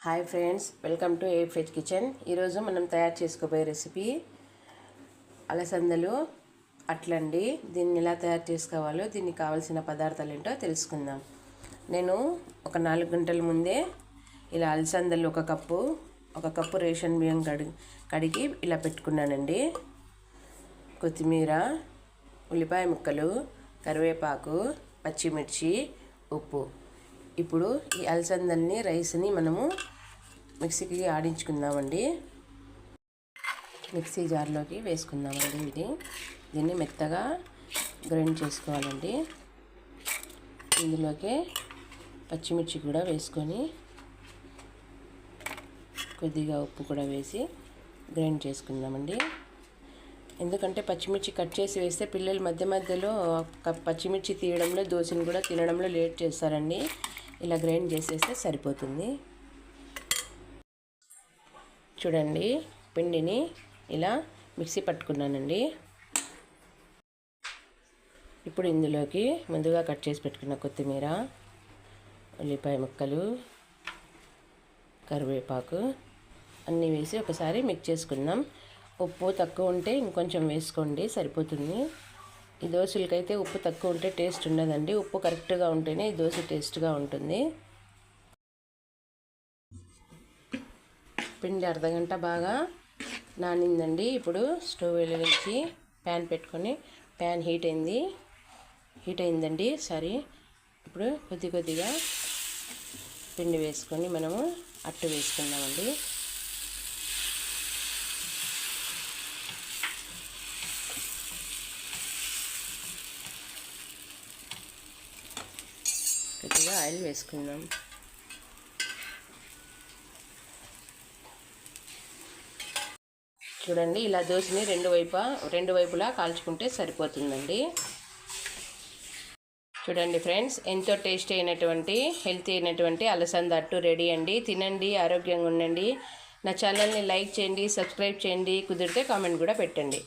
Hi friends, welcome to ఏఫ్హెచ్ kitchen. ఈరోజు మనం తయారు చేసుకోబోయే రెసిపీ అలసందలు అట్లండి. దీన్ని ఎలా తయారు చేసుకోవాలో, దీనికి కావాల్సిన పదార్థాలు ఏంటో తెలుసుకుందాం. నేను ఒక 4 గంటల ముందే ఇలా అలసందలు ఒక కప్పు రేషన్ బియ్యం కడిగి ఇలా పెట్టుకున్నానండి. కొత్తిమీర, ఉల్లిపాయ ముక్కలు, కరివేపాకు, పచ్చిమిర్చి, ఉప్పు. ఇప్పుడు ఈ అలసందల్ని రైస్ని మనము మిక్సీకి ఆడించుకుందామండి. మిక్సీ జార్లోకి వేసుకుందామండి. దీన్ని మెత్తగా గ్రైండ్ చేసుకోవాలండి. ఇందులోకి పచ్చిమిర్చి కూడా వేసుకొని కొద్దిగా ఉప్పు కూడా వేసి గ్రైండ్ చేసుకుందామండి. ఎందుకంటే పచ్చిమిర్చి కట్ చేసి వేస్తే పిల్లలు మధ్యలో పచ్చిమిర్చి తీయడంలో, దోశని కూడా తినడంలో లేట్ చేస్తారండి. ఇలా గ్రైండ్ చేసేస్తే సరిపోతుంది. చూడండి, పిండిని ఇలా మిక్సీ పట్టుకున్నానండి. ఇప్పుడు ఇందులోకి ముందుగా కట్ చేసి పెట్టుకున్న కొత్తిమీర, ఉల్లిపాయ ముక్కలు, కరివేపాకు అన్నీ వేసి ఒకసారి మిక్స్ చేసుకుందాం. ఉప్పు తక్కువ ఉంటే ఇంకొంచెం వేసుకోండి, సరిపోతుంది. ఈ దోశలకైతే ఉప్పు తక్కువ ఉంటే టేస్ట్ ఉండదండి. ఉప్పు కరెక్ట్గా ఉంటేనే ఈ దోశ టేస్ట్గా ఉంటుంది. పిండి అర్ధగంట బాగా నానిందండి. ఇప్పుడు స్టవ్ వెలిగించి ప్యాన్ పెట్టుకొని, ప్యాన్ హీట్ అయిందండి. ఇప్పుడు కొద్దిగా పిండి వేసుకొని మనము అట్టు వేసుకుందామండి. కొద్దిగా ఆయిల్ వేసుకుందాం. చూడండి, ఇలా దోశని రెండు వైపులా కాల్చుకుంటే సరిపోతుందండి. చూడండి ఫ్రెండ్స్, ఎంతో టేస్టీ అయినటువంటి, హెల్తీ అయినటువంటి అలసంద అట్టు రెడీ అండి. తినండి, ఆరోగ్యంగా ఉండండి. నా ఛానల్ని లైక్ చేయండి, సబ్స్క్రైబ్ చేయండి, కుదిరితే కామెంట్ కూడా పెట్టండి.